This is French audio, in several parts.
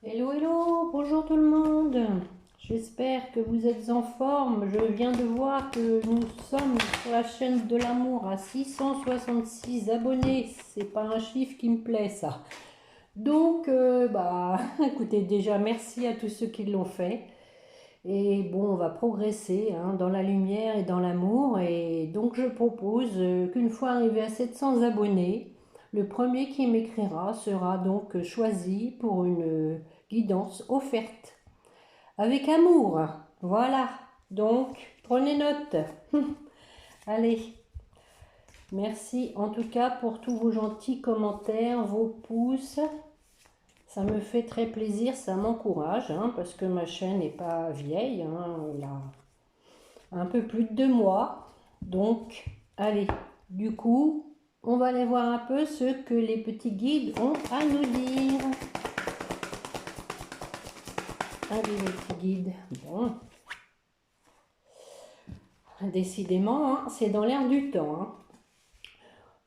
Hello, hello, bonjour tout le monde. J'espère que vous êtes en forme. Je viens de voir que nous sommes sur la chaîne de l'amour à 666 abonnés. C'est pas un chiffre qui me plaît, ça. Donc, écoutez, déjà, merci à tous ceux qui l'ont fait. Et bon, on va progresser hein, dans la lumière et dans l'amour. Et donc, je propose qu'une fois arrivé à 700 abonnés, le premier qui m'écrira sera donc choisi pour une guidance offerte avec amour. Voilà. Donc, prenez note. Allez. Merci en tout cas pour tous vos gentils commentaires, vos pouces. Ça me fait très plaisir, ça m'encourage, hein, parce que ma chaîne n'est pas vieille, hein, elle a un peu plus de 2 mois. Donc, allez, du coup, on va aller voir un peu ce que les petits guides ont à nous dire. Allez, les petits guides. Bon, décidément, hein, c'est dans l'air du temps. Hein.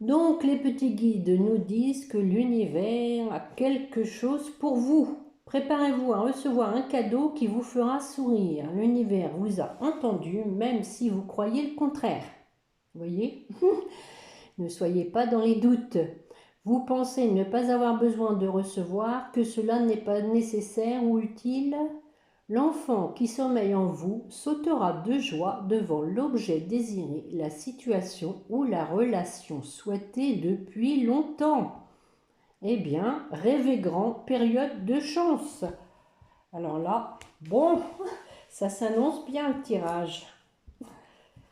Donc, les petits guides nous disent que l'univers a quelque chose pour vous. Préparez-vous à recevoir un cadeau qui vous fera sourire. L'univers vous a entendu, même si vous croyez le contraire. Vous voyez? Ne soyez pas dans les doutes. Vous pensez ne pas avoir besoin de recevoir, que cela n'est pas nécessaire ou utile? L'enfant qui sommeille en vous sautera de joie devant l'objet désiré, la situation ou la relation souhaitée depuis longtemps. Eh bien, rêvez grand, période de chance. Alors là, bon, ça s'annonce bien le tirage.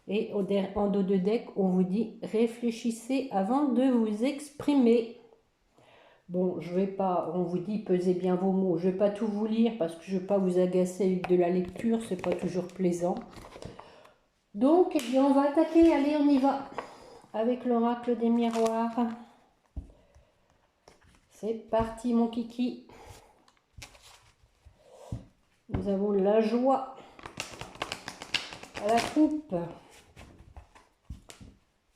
Et en dos de deck, on vous dit réfléchissez avant de vous exprimer. Bon, je vais pas, on vous dit pesez bien vos mots. Je vais pas tout vous lire parce que je vais pas vous agacer avec de la lecture, c'est pas toujours plaisant. Donc, eh bien, on va attaquer. Allez, on y va avec l'oracle des miroirs. C'est parti, mon kiki. Nous avons la joie à la coupe.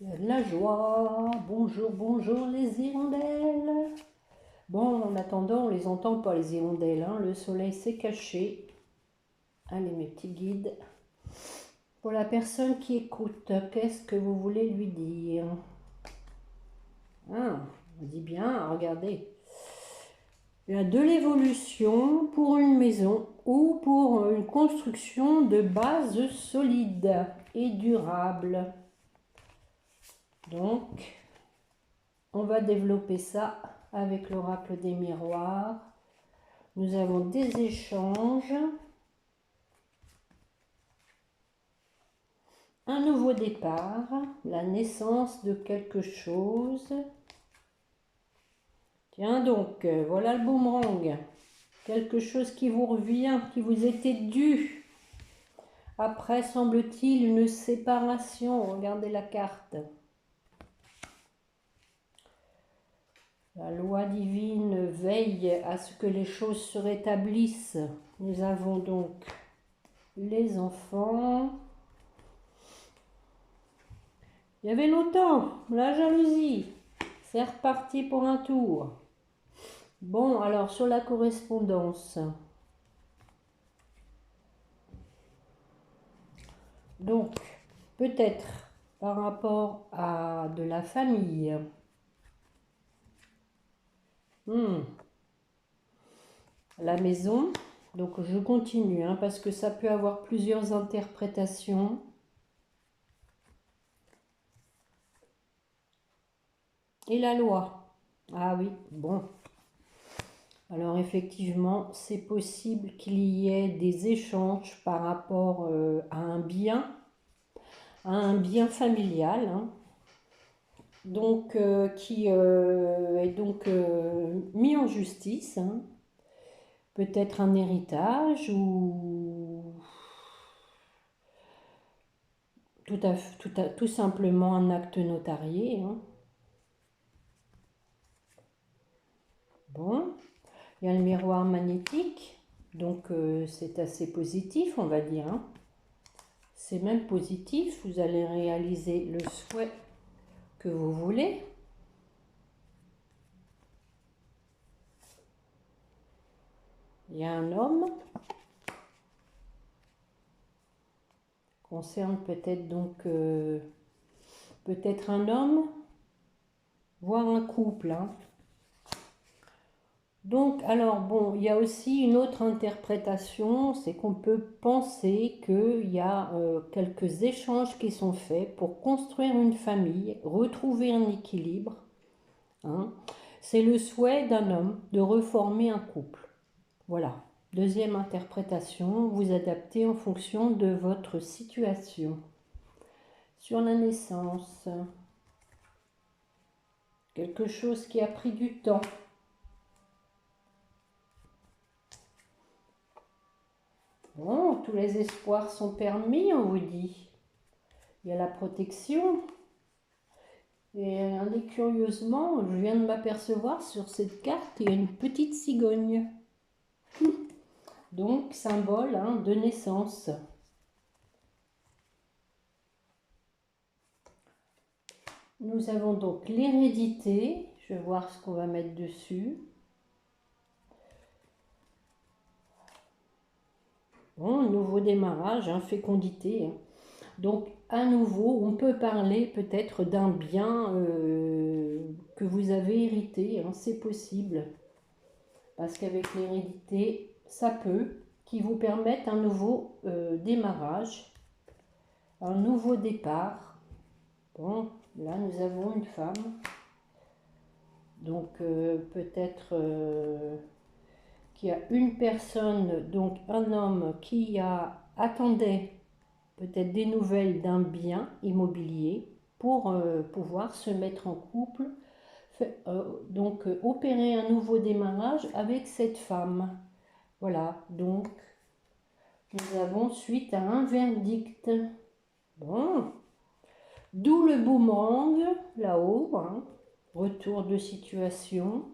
Il y a de la joie. Bonjour, bonjour les hirondelles. Bon, en attendant, on les entend pas les hirondelles. Hein. Le soleil s'est caché. Allez, mes petits guides. Pour la personne qui écoute, qu'est-ce que vous voulez lui dire? Ah, on dit bien, regardez. Il y a de l'évolution pour une maison ou pour une construction de base solide et durable. Donc, on va développer ça avec l'oracle des miroirs. Nous avons des échanges. Un nouveau départ, la naissance de quelque chose. Tiens donc, voilà le boomerang. Quelque chose qui vous revient, qui vous était dû. Après, semble-t-il, une séparation. Regardez la carte. La loi divine veille à ce que les choses se rétablissent. Nous avons donc les enfants. Il y avait longtemps, la jalousie. C'est reparti pour un tour. Bon, alors sur la correspondance. Donc, peut-être par rapport à de la famille. La maison. Donc, je continue hein, parce que ça peut avoir plusieurs interprétations. Et la loi. Ah oui, bon. Alors effectivement, c'est possible qu'il y ait des échanges par rapport à un bien familial, hein, donc qui est donc mis en justice, hein, peut-être un héritage ou tout simplement un acte notarié. Hein. Bon. Il y a le miroir magnétique, donc c'est assez positif, on va dire. Hein. C'est même positif, vous allez réaliser le souhait que vous voulez. Il y a un homme. Concerne peut-être donc peut-être un homme, voire un couple. Hein. Donc, alors bon, il y a aussi une autre interprétation, c'est qu'on peut penser qu'il y a quelques échanges qui sont faits pour construire une famille, retrouver un équilibre. Hein. C'est le souhait d'un homme de reformer un couple. Voilà. Deuxième interprétation, vous adaptez en fonction de votre situation. Sur la naissance, quelque chose qui a pris du temps. Bon, tous les espoirs sont permis, on vous dit. Il y a la protection. Et curieusement, je viens de m'apercevoir sur cette carte, il y a une petite cigogne. Donc, symbole hein, de naissance. Nous avons donc l'hérédité. Je vais voir ce qu'on va mettre dessus. Bon, nouveau démarrage, hein, fécondité. Hein. Donc, à nouveau, on peut parler peut-être d'un bien que vous avez hérité. Hein, c'est possible. Parce qu'avec l'hérédité, ça peut, qui vous permettent un nouveau démarrage, un nouveau départ. Bon, là, nous avons une femme. Donc, peut-être qu'il y a une personne, donc un homme qui attendait peut-être des nouvelles d'un bien immobilier pour pouvoir se mettre en couple, donc opérer un nouveau démarrage avec cette femme. Voilà, donc nous avons suite à un verdict. Bon, d'où le boomerang là-haut, hein, retour de situation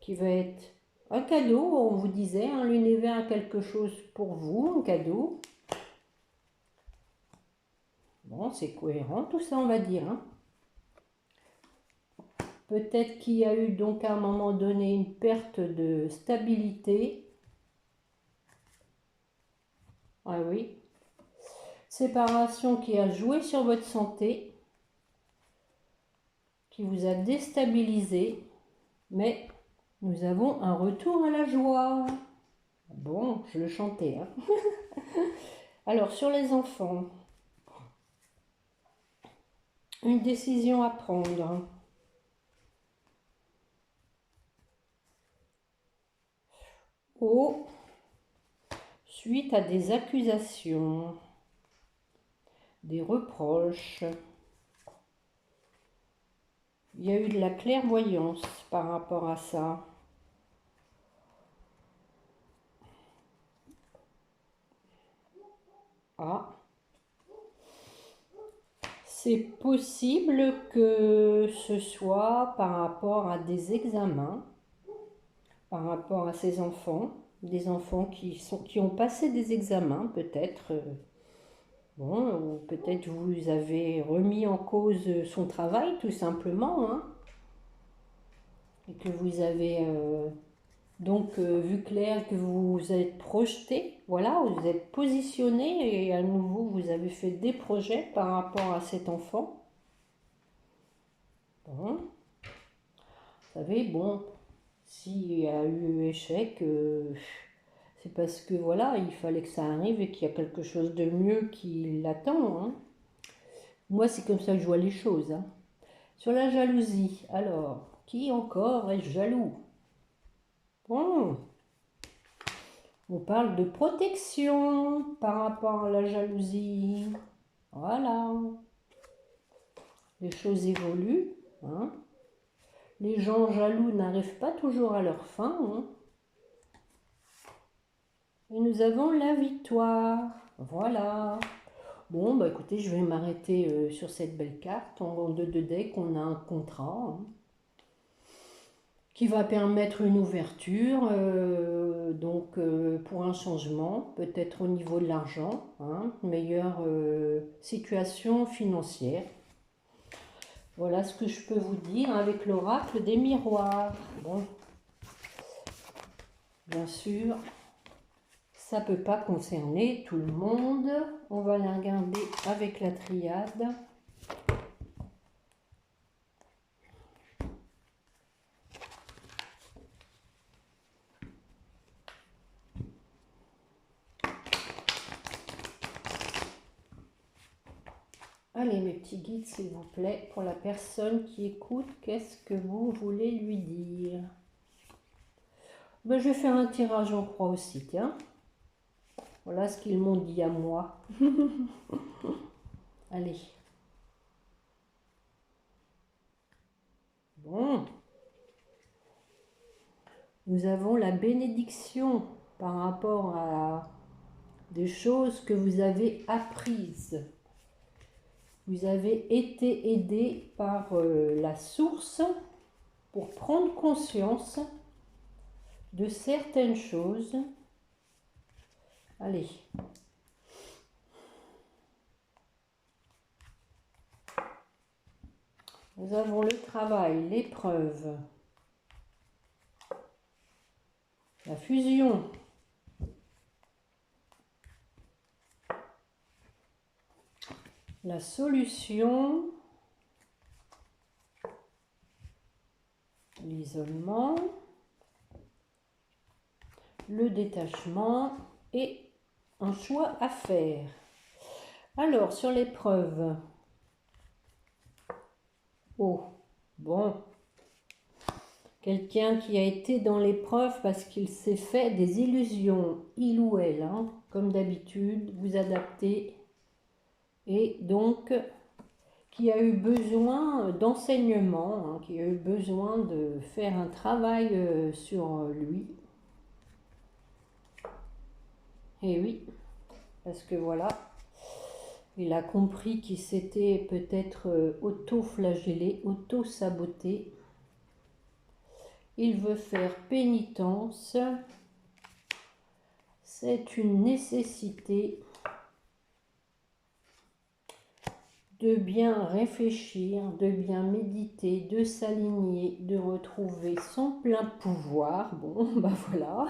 qui va être un cadeau, on vous disait, hein, l'univers a quelque chose pour vous, un cadeau. Bon, c'est cohérent tout ça, on va dire. Hein. Peut-être qu'il y a eu donc à un moment donné une perte de stabilité. Ah oui. Séparation qui a joué sur votre santé, qui vous a déstabilisé, mais nous avons un retour à la joie. Bon, je le chantais. Hein. Alors, sur les enfants, une décision à prendre. Oh, suite à des accusations, des reproches. Il y a eu de la clairvoyance par rapport à ça. Ah, c'est possible que ce soit par rapport à des examens, par rapport à ces enfants, des enfants qui ont passé des examens peut-être. Bon, ou peut-être vous avez remis en cause son travail tout simplement, hein, et que vous avez donc vu clair, que vous vous êtes projeté, voilà, vous êtes positionné et à nouveau vous avez fait des projets par rapport à cet enfant. Bon, vous savez, bon, s'il y a eu échec, c'est parce que voilà, il fallait que ça arrive et qu'il y a quelque chose de mieux qui l'attend. Hein. Moi, c'est comme ça que je vois les choses. Hein. Sur la jalousie, alors, qui encore est jaloux? Bon, on parle de protection par rapport à la jalousie. Voilà. Les choses évoluent. Hein. Les gens jaloux n'arrivent pas toujours à leur fin. Hein. Et nous avons la victoire. Voilà. Bon, bah écoutez, je vais m'arrêter sur cette belle carte. En 2 deck, on a un contrat. Hein, qui va permettre une ouverture, donc pour un changement, peut-être au niveau de l'argent, hein, meilleure situation financière. Voilà ce que je peux vous dire avec l'oracle des miroirs. Bon, bien sûr, ça ne peut pas concerner tout le monde. On va la regarder avec la triade. Allez, mes petits guides, s'il vous plaît, pour la personne qui écoute, qu'est-ce que vous voulez lui dire? Ben, je vais faire un tirage en croix aussi, tiens. Voilà ce qu'ils m'ont dit à moi. Allez. Bon. Nous avons la bénédiction par rapport à des choses que vous avez apprises. Vous avez été aidé par la source pour prendre conscience de certaines choses. Allez. Nous avons le travail, l'épreuve, la fusion, la solution, l'isolement, le détachement et un choix à faire. Alors, sur l'épreuve, oh, bon, quelqu'un qui a été dans l'épreuve parce qu'il s'est fait des illusions, il ou elle, hein, comme d'habitude, vous adaptez, et donc qui a eu besoin d'enseignement, hein, qui a eu besoin de faire un travail sur lui. Et oui, parce que voilà, il a compris qu'il s'était peut-être auto-flagellé, auto-saboté. Il veut faire pénitence. C'est une nécessité de bien réfléchir, de bien méditer, de s'aligner, de retrouver son plein pouvoir. Bon, ben voilà.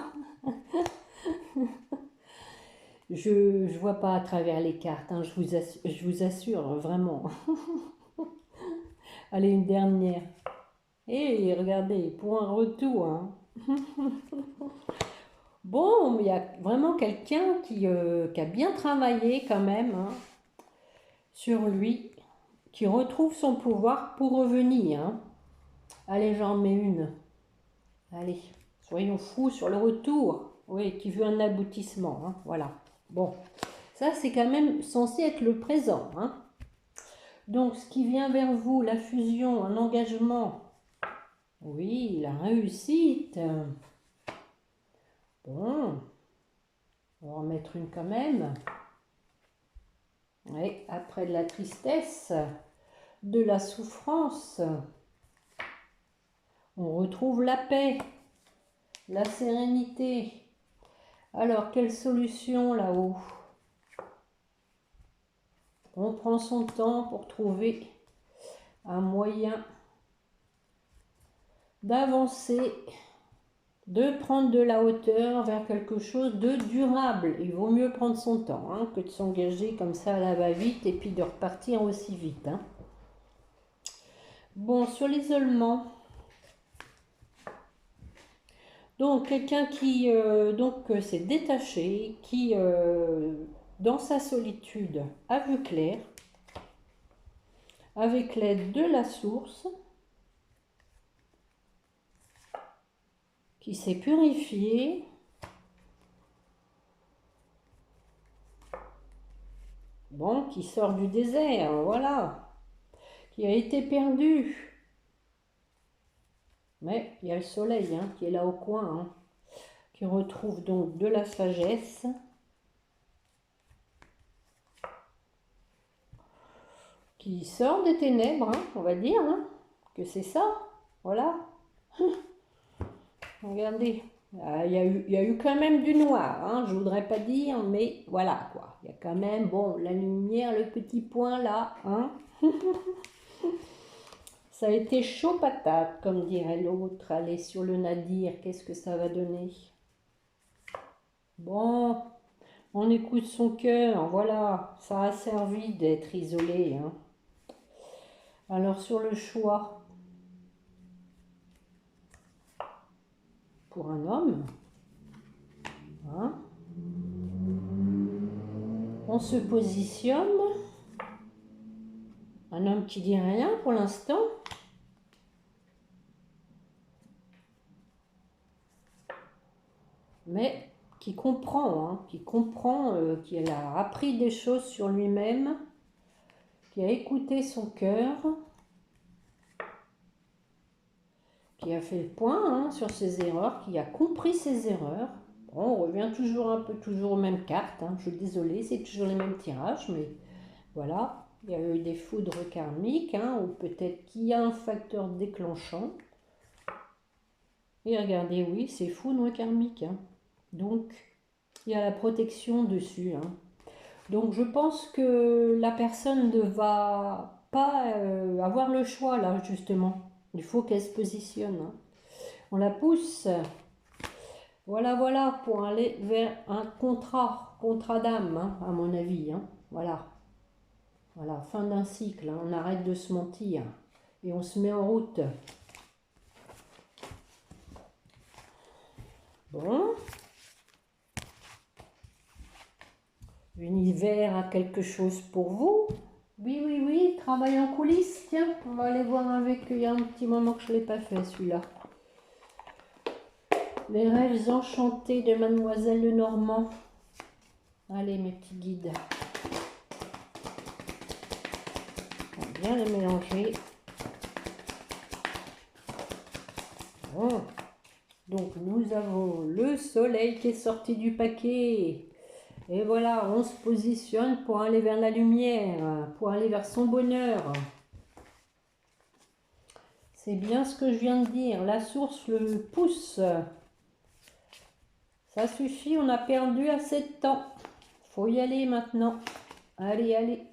Je ne vois pas à travers les cartes, hein, je vous assure, vraiment. Allez, une dernière. Et regardez, pour un retour. Hein. Bon, il y a vraiment quelqu'un qui a bien travaillé quand même hein, sur lui, qui retrouve son pouvoir pour revenir. Hein. Allez, j'en mets une. Allez, soyons fous sur le retour. Oui, qui veut un aboutissement. Hein, voilà. Bon, ça c'est quand même censé être le présent. Hein. Donc, ce qui vient vers vous, la fusion, un engagement. Oui, la réussite. Bon, on va en mettre une quand même. Oui, après de la tristesse, de la souffrance, on retrouve la paix, la sérénité. Alors, quelle solution là-haut? On prend son temps pour trouver un moyen d'avancer, de prendre de la hauteur vers quelque chose de durable. Il vaut mieux prendre son temps hein, que de s'engager comme ça à la va-vite et puis de repartir aussi vite. Hein. Bon, sur l'isolement, donc quelqu'un qui s'est détaché, qui dans sa solitude a vu clair, avec l'aide de la source, qui s'est purifié, bon, qui sort du désert, voilà, qui a été perdu. Mais il y a le soleil hein, qui est là au coin, hein, qui retrouve donc de la sagesse. Qui sort des ténèbres, hein, on va dire, hein, que c'est ça, voilà. Regardez, il y a eu quand même du noir, hein, je voudrais pas dire, mais voilà quoi. Il y a quand même, bon, la lumière, le petit point là, hein. Ça a été chaud patate, comme dirait l'autre. Allez, sur le nadir, qu'est-ce que ça va donner? Bon, on écoute son cœur, voilà, ça a servi d'être isolé, hein. Alors sur le choix pour un homme, hein, on se positionne, un homme qui dit rien pour l'instant, mais qui comprend, hein, qui a appris des choses sur lui-même, qui a écouté son cœur, qui a fait le point, hein, sur ses erreurs, qui a compris ses erreurs. Bon, on revient toujours un peu, toujours aux mêmes cartes, hein. Je suis désolée, c'est toujours les mêmes tirages, mais voilà. Il y a eu des foudres karmiques, hein, ou peut-être qu'il y a un facteur déclenchant. Et regardez, oui, c'est foudre karmique, hein. Donc, il y a la protection dessus, hein. Donc, je pense que la personne ne va pas avoir le choix, là, justement. Il faut qu'elle se positionne, hein. On la pousse. Voilà, voilà, pour aller vers un contrat d'âme, hein, à mon avis, hein. Voilà. Voilà, fin d'un cycle, hein. On arrête de se mentir et on se met en route. Bon. L'univers a quelque chose pour vous. Oui, oui, oui, travail en coulisses. Tiens, on va aller voir avec. Il y a un petit moment que je ne l'ai pas fait, celui-là. Les rêves enchantés de Mademoiselle Lenormand. Allez, mes petits guides. On va bien les mélanger. Bon. Donc, nous avons le soleil qui est sorti du paquet. Et voilà, on se positionne pour aller vers la lumière, pour aller vers son bonheur. C'est bien ce que je viens de dire. La source le pousse. Ça suffit, on a perdu assez de temps. Faut y aller maintenant. Allez, allez.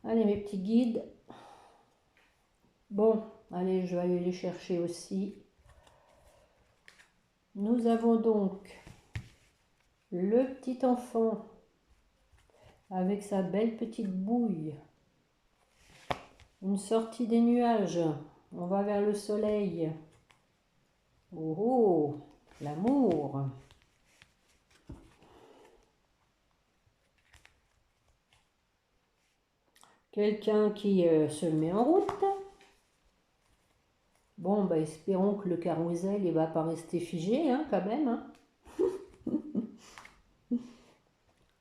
Allez, mes petits guides. Bon, allez, je vais aller les chercher aussi. Nous avons donc le petit enfant avec sa belle petite bouille. Une sortie des nuages. On va vers le soleil. Oh, oh, l'amour. Quelqu'un qui se met en route. Bon, bah, espérons que le carrousel ne va pas rester figé, hein, quand même, hein.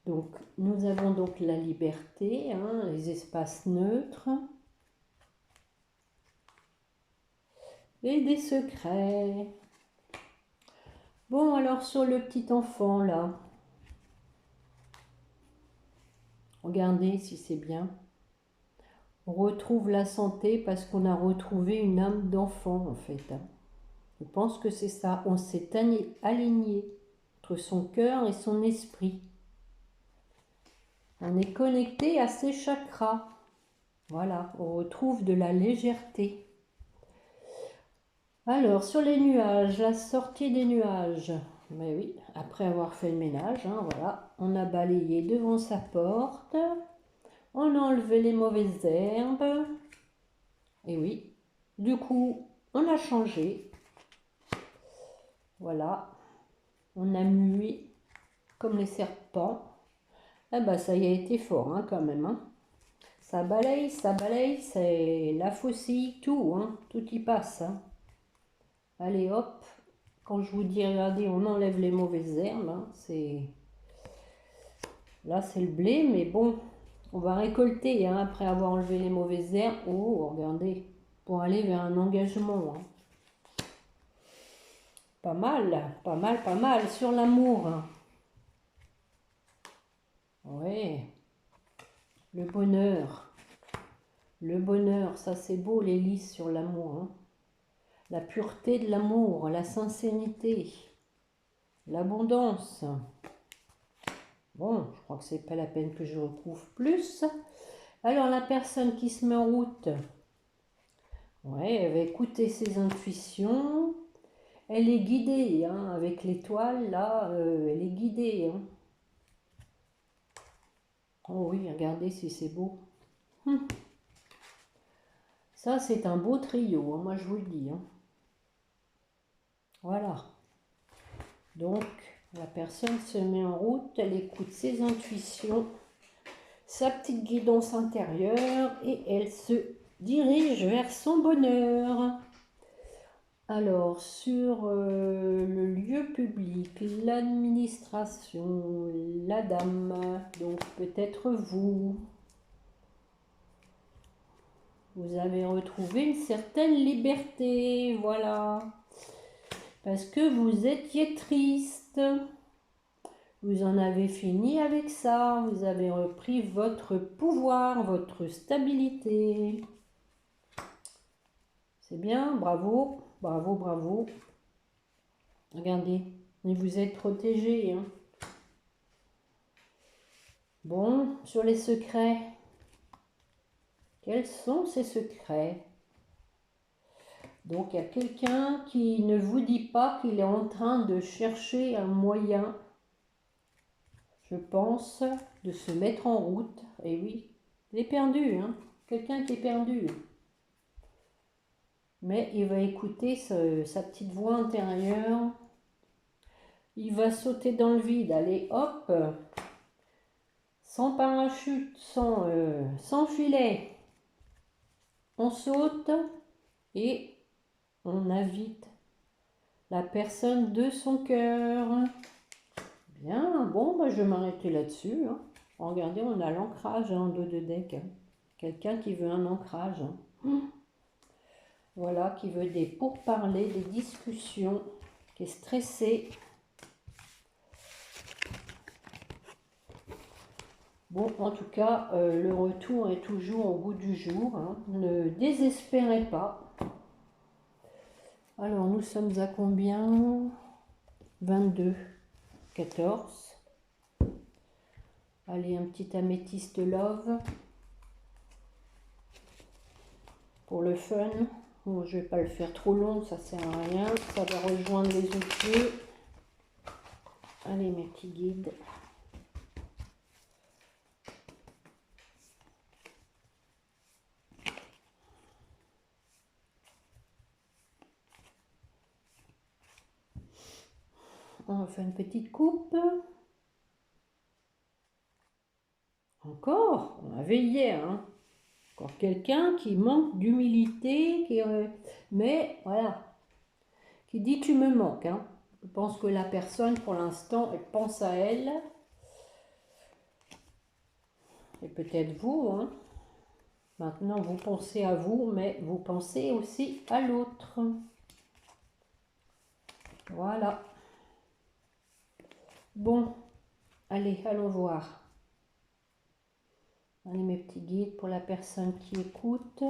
Donc, nous avons donc la liberté, hein, les espaces neutres. Et des secrets. Bon, alors sur le petit enfant, là. Regardez si c'est bien. On retrouve la santé parce qu'on a retrouvé une âme d'enfant, en fait, hein. Je pense que c'est ça. On s'est aligné entre son cœur et son esprit. On est connecté à ses chakras. Voilà, on retrouve de la légèreté. Alors, sur les nuages, la sortie des nuages. Mais oui, après avoir fait le ménage, hein, voilà, on a balayé devant sa porte. On a enlevé les mauvaises herbes. Et oui, du coup, on a changé. Voilà, on a mué comme les serpents. Ah bah ça y a été fort, hein, quand même, hein. Ça balaye, c'est la faucille, tout, hein, tout y passe, hein. Allez hop, quand je vous dis regardez, on enlève les mauvaises herbes, hein, là c'est le blé, mais bon, on va récolter, hein, après avoir enlevé les mauvaises herbes. Oh, regardez, pour aller vers un engagement, hein. Pas mal, pas mal, pas mal sur l'amour, hein. Ouais, le bonheur, ça c'est beau les lys sur l'amour, hein. La pureté de l'amour, la sincérité, l'abondance. Bon, je crois que c'est pas la peine que je retrouve plus. Alors la personne qui se met en route, ouais, elle va écouter ses intuitions. Elle est guidée, hein, avec l'étoile, là, elle est guidée. Hein. Oh oui, regardez si c'est beau. Ça, c'est un beau trio, hein, moi je vous le dis. Hein. Voilà. Donc, la personne se met en route, elle écoute ses intuitions, sa petite guidance intérieure et elle se dirige vers son bonheur. Alors, sur le lieu public, l'administration, la dame, donc peut-être vous, vous avez retrouvé une certaine liberté, voilà, parce que vous étiez triste, vous en avez fini avec ça, vous avez repris votre pouvoir, votre stabilité. C'est bien, bravo, bravo, bravo. Regardez, et vous êtes protégé. Hein. Bon, sur les secrets. Quels sont ces secrets? Donc, il y a quelqu'un qui ne vous dit pas qu'il est en train de chercher un moyen, je pense, de se mettre en route. Et oui, il est perdu, hein. Quelqu'un qui est perdu. Mais il va écouter sa petite voix intérieure. Il va sauter dans le vide. Allez, hop, sans parachute, sans filet. On saute et on invite la personne de son cœur. Bien, bon, bah, je vais m'arrêter là-dessus. Hein. Regardez, on a l'ancrage en dos de deck. Hein. Quelqu'un qui veut un ancrage. Hein. Voilà, qui veut des pourparlers, des discussions, qui est stressé. Bon, en tout cas, le retour est toujours au goût du jour. Hein. Ne désespérez pas. Alors, nous sommes à combien? 22, 14. Allez, un petit améthyste love. Pour le fun. Bon, je ne vais pas le faire trop long, ça sert à rien. Ça va rejoindre les autres jeux. Allez, mes petits guides. On va faire une petite coupe. Encore, on avait hier, hein. Encore quelqu'un qui manque d'humilité, mais voilà, qui dit tu me manques. Hein. Je pense que la personne, pour l'instant, elle pense à elle. Et peut-être vous, hein. Maintenant, vous pensez à vous, mais vous pensez aussi à l'autre. Voilà. Bon, allez, allons voir. Allez, mes petits guides, pour la personne qui écoute.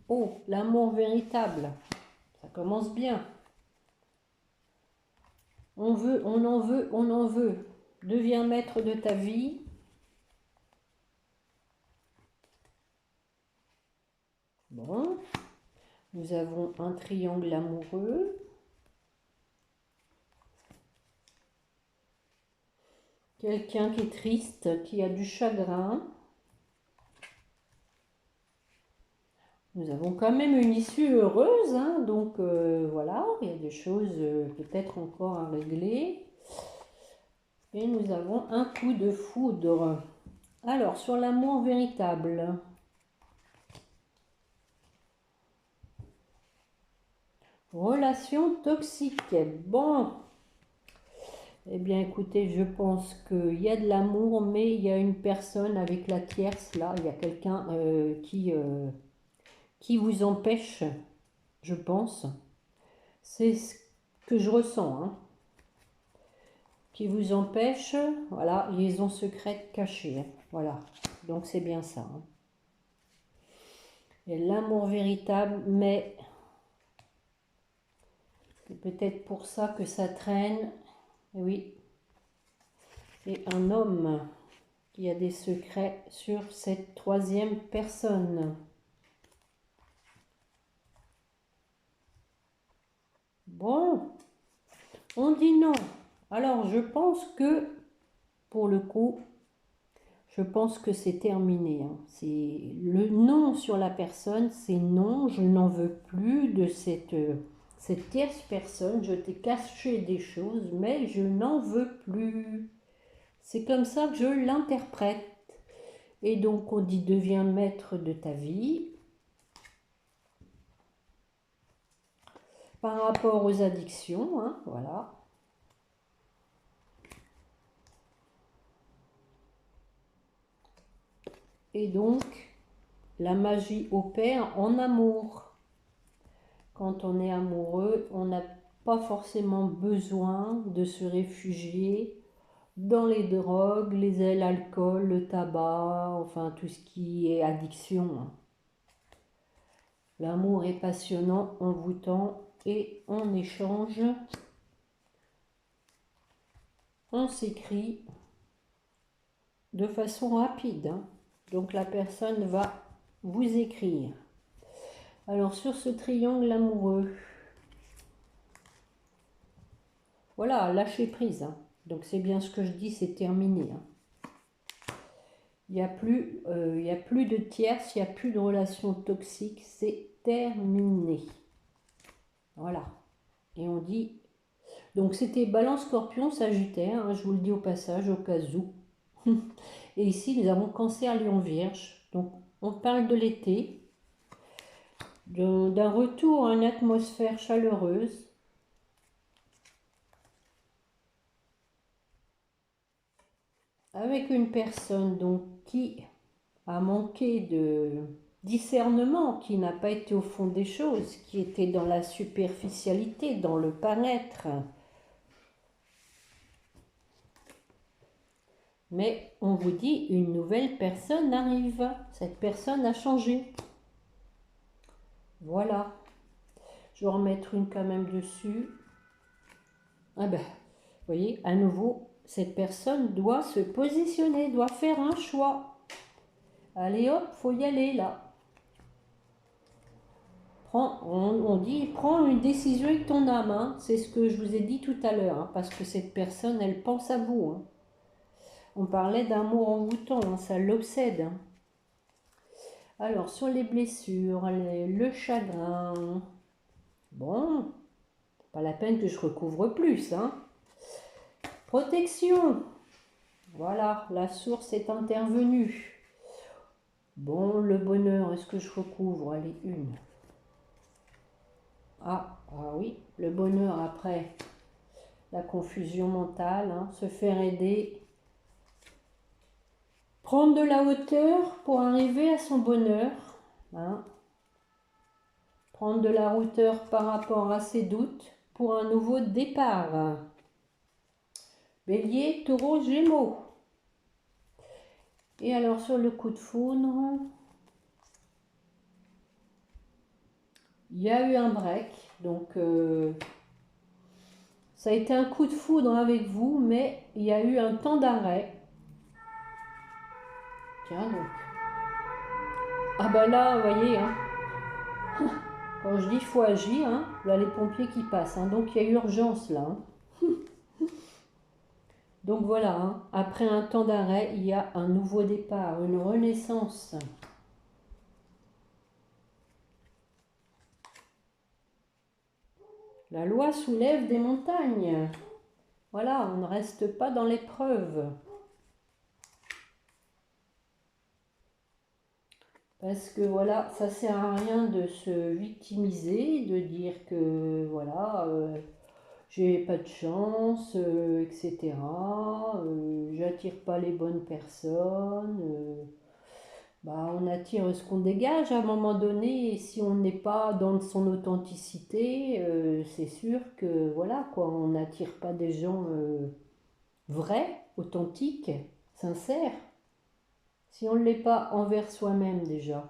Oh, l'amour véritable. Ça commence bien. On veut, on en veut, on en veut. Deviens maître de ta vie. Bon. Nous avons un triangle amoureux. Quelqu'un qui est triste, qui a du chagrin. Nous avons quand même une issue heureuse, hein, donc voilà, il y a des choses peut-être encore à régler. Et nous avons un coup de foudre. Alors, sur l'amour véritable. Relation toxique. Bon. Eh bien, écoutez, je pense qu'il y a de l'amour, mais il y a une personne avec la tierce, là. Il y a quelqu'un qui vous empêche, je pense. C'est ce que je ressens, hein. Qui vous empêche, voilà, liaison secrète cachée. Hein. Voilà, donc c'est bien ça. Hein. Et l'amour véritable, mais c'est peut-être pour ça que ça traîne. Et oui, c'est un homme qui a des secrets sur cette troisième personne. Bon, on dit non. Alors, je pense que, pour le coup, je pense que c'est terminé, hein. C'est le non sur la personne, c'est non, je n'en veux plus de cette tierce personne. Je t'ai caché des choses, mais je n'en veux plus. C'est comme ça que je l'interprète. Et donc, on dit deviens maître de ta vie. Par rapport aux addictions, hein, voilà. Et donc, la magie opère en amour. Quand on est amoureux, on n'a pas forcément besoin de se réfugier dans les drogues, l'alcool, le tabac, enfin tout ce qui est addiction. L'amour est passionnant, envoûtant et on échange, on s'écrit de façon rapide, hein. Donc la personne va vous écrire. Alors sur ce triangle amoureux, voilà, lâcher prise, hein. Donc c'est bien ce que je dis, c'est terminé, hein. Il n'y a plus de tierce, il n'y a plus de relations toxiques, c'est terminé. Voilà. Et on dit, donc c'était Balance, Scorpion, Sagittaire, hein, je vous le dis au passage, au cas où. Et ici, nous avons Cancer, Lion, Vierge. Donc on parle de l'été, d'un retour à une atmosphère chaleureuse. Avec une personne donc qui a manqué de discernement, qui n'a pas été au fond des choses, qui était dans la superficialité, dans le paraître. Mais on vous dit, une nouvelle personne arrive. Cette personne a changé. Voilà. Je vais en remettre une quand même dessus. Ah ben, vous voyez, à nouveau, cette personne doit se positionner, doit faire un choix. Allez hop, faut y aller là. On dit, prends une décision avec ton âme, hein. C'est ce que je vous ai dit tout à l'heure, hein, parce que cette personne, elle pense à vous, hein. On parlait d'amour envoûtant, hein, ça l'obsède, hein. Alors, sur les blessures, le chagrin, bon, pas la peine que je recouvre plus, hein. Protection, voilà, la source est intervenue. Bon, le bonheur, est-ce que je recouvre? Allez, une. Ah oui, le bonheur après la confusion mentale, hein, se faire aider, prendre de la hauteur pour arriver à son bonheur, hein, prendre de la hauteur par rapport à ses doutes pour un nouveau départ. Bélier, Taureau, Gémeaux. Et alors sur le coup de foudre, il y a eu un break, donc ça a été un coup de foudre avec vous, mais il y a eu un temps d'arrêt. Tiens donc. Ah bah là, vous voyez, hein, quand je dis il faut agir, hein, là les pompiers qui passent, hein, donc il y a urgence là, hein. Donc voilà, hein, après un temps d'arrêt, il y a un nouveau départ, une renaissance. La loi soulève des montagnes. Voilà, on ne reste pas dans l'épreuve. Parce que voilà, ça sert à rien de se victimiser, de dire que voilà, j'ai pas de chance, etc. J'attire pas les bonnes personnes. Bah, on attire ce qu'on dégage à un moment donné, et si on n'est pas dans son authenticité, c'est sûr que voilà quoi, on n'attire pas des gens vrais, authentiques, sincères, si on ne l'est pas envers soi-même déjà.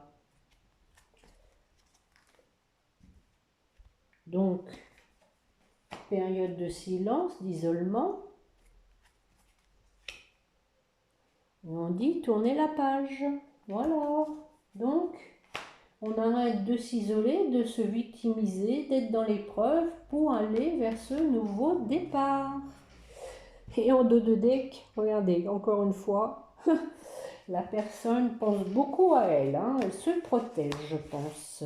Donc, période de silence, d'isolement, on dit tourner la page. Voilà. Donc, on arrête de s'isoler, de se victimiser, d'être dans l'épreuve pour aller vers ce nouveau départ. Et en dos de deck, regardez, encore une fois, la personne pense beaucoup à elle, hein, elle se protège, je pense.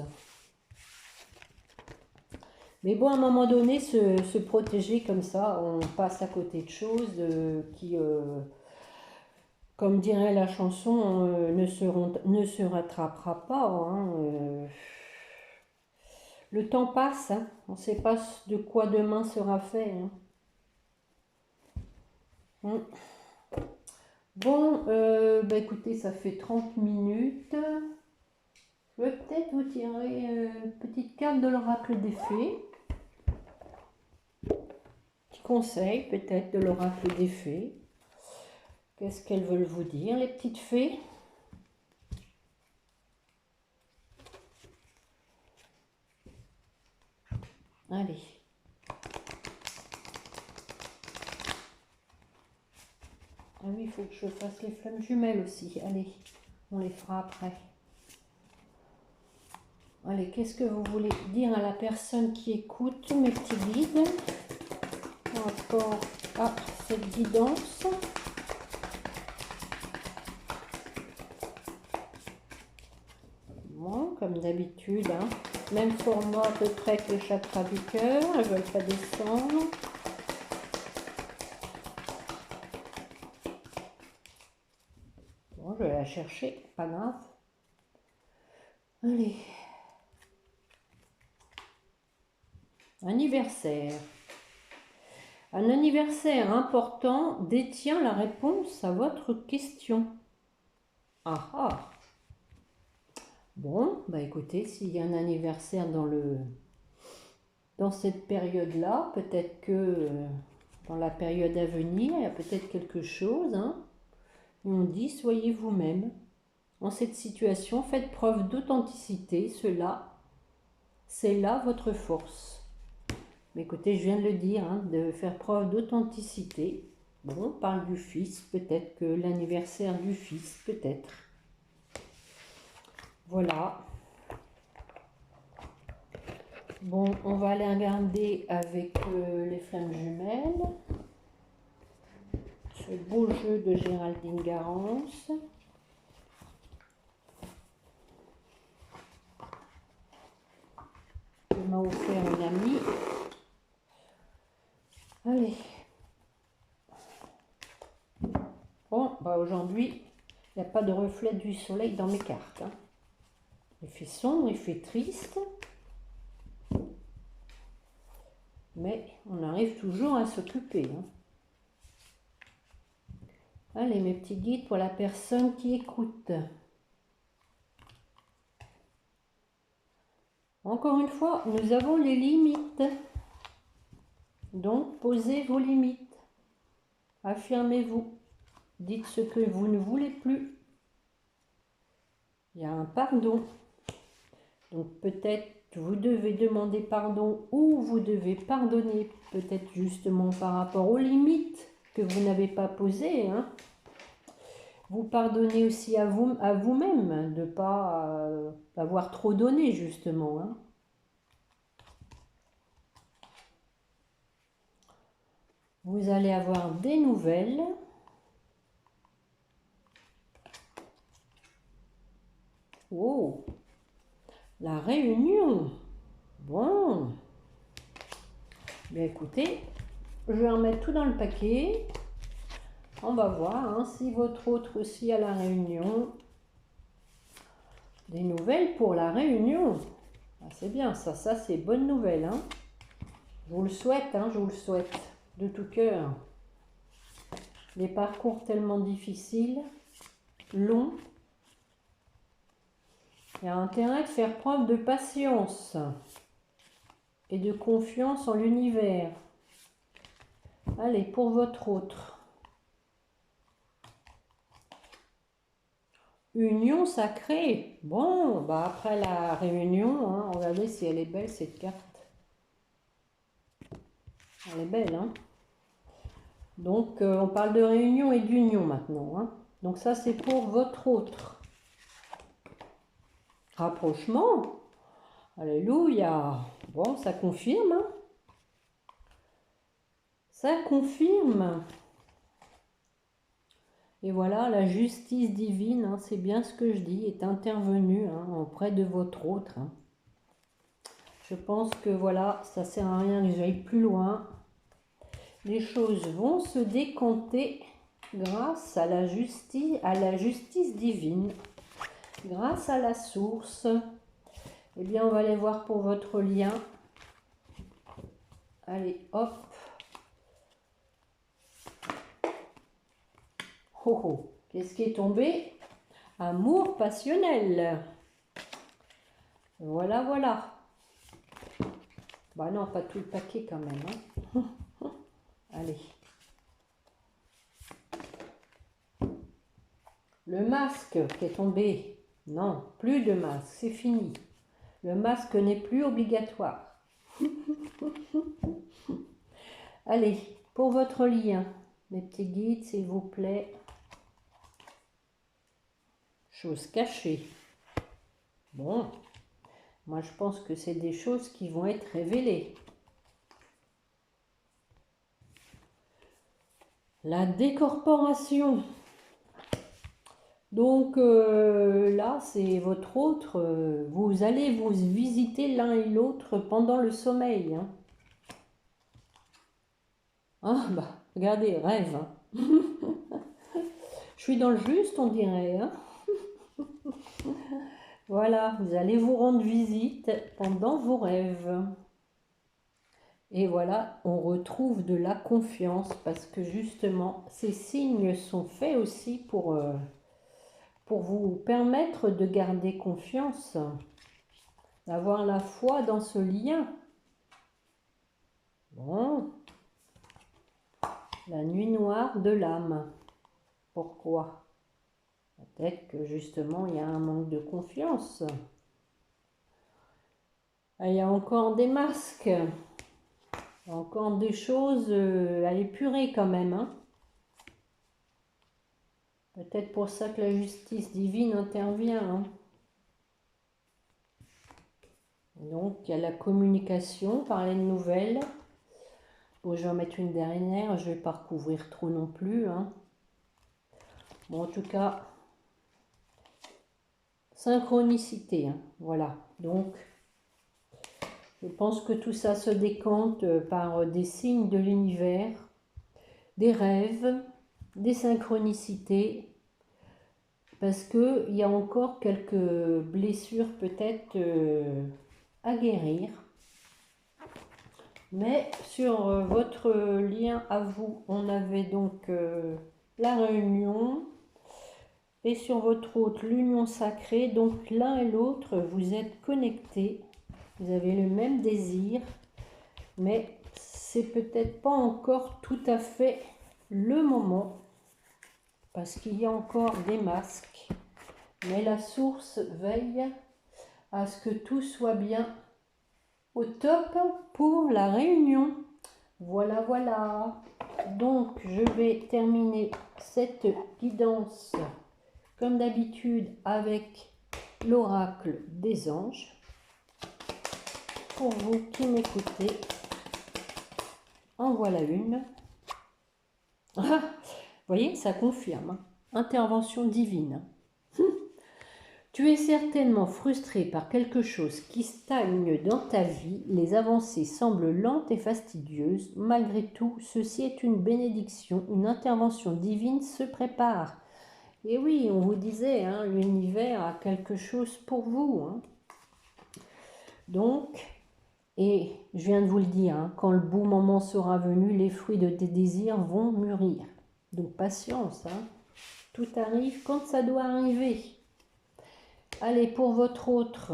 Mais bon, à un moment donné, se protéger comme ça, on passe à côté de choses qui, comme dirait la chanson, ne se rattrapera pas. Hein, le temps passe, hein, on ne sait pas de quoi demain sera fait. Hein. Bon, bah écoutez, ça fait 30 minutes. Je vais peut-être vous tirer une petite carte de l'oracle des fées. Petit conseil peut-être de l'oracle des fées. Qu'est-ce qu'elles veulent vous dire, les petites fées? Allez. Ah oui, il faut que je fasse les flammes jumelles aussi. Allez, on les fera après. Allez, qu'est-ce que vous voulez dire à la personne qui écoute, mes petits guides, par rapport à cette guidance? Bon, comme d'habitude, hein, même format à peu près que le chakra du cœur, elles ne veulent pas descendre. Bon, je vais la chercher, pas grave. Allez. Anniversaire. Un anniversaire important détient la réponse à votre question. Ah ah. Bon, bah écoutez, s'il y a un anniversaire dans cette période-là, peut-être que dans la période à venir, il y a peut-être quelque chose. Hein. Et on dit, soyez vous-même. En cette situation, faites preuve d'authenticité. C'est là votre force. Mais écoutez, je viens de le dire, hein, de faire preuve d'authenticité. Bon, on parle du fils, peut-être que l'anniversaire du fils, peut-être. Voilà. Bon, on va aller regarder avec les flammes jumelles. Ce beau jeu de Géraldine Garance. Que m'a offert une amie. Allez. Bon, bah aujourd'hui, il n'y a pas de reflet du soleil dans mes cartes. Hein. Il fait sombre, il fait triste. Mais on arrive toujours à s'occuper. Hein. Allez, mes petits guides pour la personne qui écoute. Encore une fois, nous avons les limites. Donc, posez vos limites. Affirmez-vous. Dites ce que vous ne voulez plus. Il y a un pardon. Donc, peut-être vous devez demander pardon ou vous devez pardonner. Peut-être justement par rapport aux limites que vous n'avez pas posées. Hein. Vous pardonnez aussi à vous-même de ne pas avoir trop donné, justement. Hein. Vous allez avoir des nouvelles. Oh, la réunion. Bon. Bien écoutez, je vais remettre tout dans le paquet. On va voir hein, si votre autre aussi a la réunion. Des nouvelles pour la réunion. Ah, c'est bien, ça c'est bonne nouvelle. Hein. Je vous le souhaite, hein, je vous le souhaite de tout cœur. Des parcours tellement difficiles, longs. Il y a intérêt de faire preuve de patience et de confiance en l'univers. Allez, pour votre autre. Union sacrée. Bon, bah après la réunion, hein, regardez si elle est belle cette carte. Elle est belle, hein. Donc, on parle de réunion et d'union maintenant. Hein. Donc ça, c'est pour votre autre. Rapprochement. Alléluia. Bon, ça confirme. Hein. Ça confirme. Et voilà, la justice divine, hein, c'est bien ce que je dis, est intervenue hein, auprès de votre autre. Hein. Je pense que voilà, ça ne sert à rien que j'aille plus loin. Les choses vont se décanter grâce à la justice divine, grâce à la source. Eh bien, on va aller voir pour votre lien. Allez, hop. Oh, oh. Qu'est-ce qui est tombé? Amour passionnel. Voilà, voilà. Bah non, pas tout le paquet quand même. Hein. Allez. Le masque qui est tombé. Non, plus de masque, c'est fini. Le masque n'est plus obligatoire. Allez, pour votre lien, mes petits guides, s'il vous plaît. Choses cachées. Bon, moi je pense que c'est des choses qui vont être révélées. La décorporation. Donc là, c'est votre autre. Vous allez vous visiter l'un et l'autre pendant le sommeil. Hein. Ah bah, regardez, rêve. Hein. Je suis dans le juste, on dirait. Hein. Voilà, vous allez vous rendre visite pendant vos rêves. Et voilà, on retrouve de la confiance parce que justement, ces signes sont faits aussi pour vous permettre de garder confiance, d'avoir la foi dans ce lien. Bon, la nuit noire de l'âme. Pourquoi? Peut-être que justement, il y a un manque de confiance. Il y a encore des masques. Encore des choses à épurer quand même. Hein. Peut-être pour ça que la justice divine intervient. Hein. Donc, il y a la communication par les nouvelles. Bon, je vais en mettre une dernière. Je ne vais pas recouvrir trop non plus. Hein. Bon, en tout cas, synchronicité. Hein. Voilà. Donc, je pense que tout ça se décante par des signes de l'univers, des rêves, des synchronicités, parce qu'il y a encore quelques blessures peut-être à guérir. Mais sur votre lien à vous, on avait donc la réunion, et sur votre autre, l'union sacrée. Donc l'un et l'autre, vous êtes connectés. Vous avez le même désir, mais c'est peut-être pas encore tout à fait le moment parce qu'il y a encore des masques. Mais la source veille à ce que tout soit bien au top pour la réunion. Voilà, voilà. Donc, je vais terminer cette guidance comme d'habitude avec l'oracle des anges. Pour vous qui m'écoutez, en voilà une. Ah, vous voyez, ça confirme. Hein. Intervention divine. Tu es certainement frustré par quelque chose qui stagne dans ta vie. Les avancées semblent lentes et fastidieuses. Malgré tout, ceci est une bénédiction. Une intervention divine se prépare. Et oui, on vous disait, hein, l'univers a quelque chose pour vous. Hein. Donc... Et je viens de vous le dire, hein, quand le beau moment sera venu, les fruits de tes désirs vont mûrir. Donc patience, hein. Tout arrive quand ça doit arriver. Allez, pour votre autre.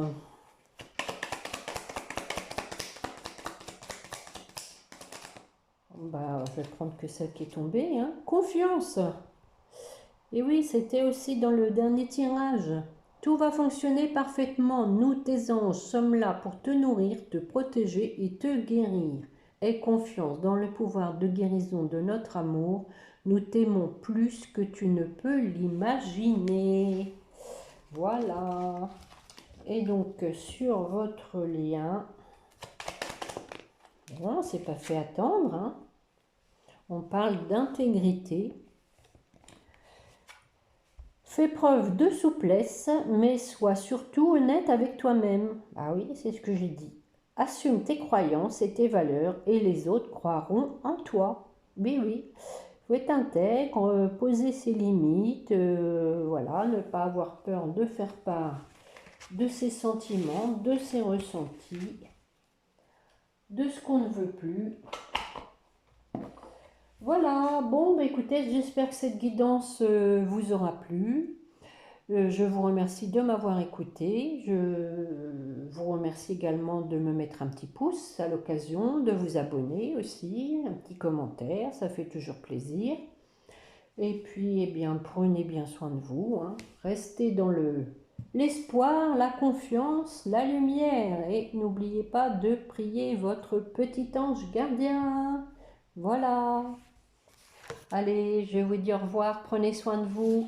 Bah, je vais prendre que celle qui est tombée. Hein. Confiance. Et oui, c'était aussi dans le dernier tirage. Tout va fonctionner parfaitement. Nous, tes anges, sommes là pour te nourrir, te protéger et te guérir. Aie confiance dans le pouvoir de guérison de notre amour. Nous t'aimons plus que tu ne peux l'imaginer. Voilà. Et donc, sur votre lien, bon, c'est pas fait attendre. Hein. On parle d'intégrité. Fais preuve de souplesse, mais sois surtout honnête avec toi-même. Ah oui, c'est ce que j'ai dit. Assume tes croyances et tes valeurs et les autres croiront en toi. Oui, oui. Faut être intègre, poser ses limites, voilà, ne pas avoir peur de faire part de ses sentiments, de ses ressentis, de ce qu'on ne veut plus. Voilà, bon, bah écoutez, j'espère que cette guidance vous aura plu. Je vous remercie de m'avoir écouté. Je vous remercie également de me mettre un petit pouce à l'occasion, de vous abonner aussi, un petit commentaire, ça fait toujours plaisir. Et puis, eh bien, prenez bien soin de vous, hein. Restez dans l'espoir, la confiance, la lumière. Et n'oubliez pas de prier votre petit ange gardien. Voilà. Allez, je vous dis au revoir, prenez soin de vous.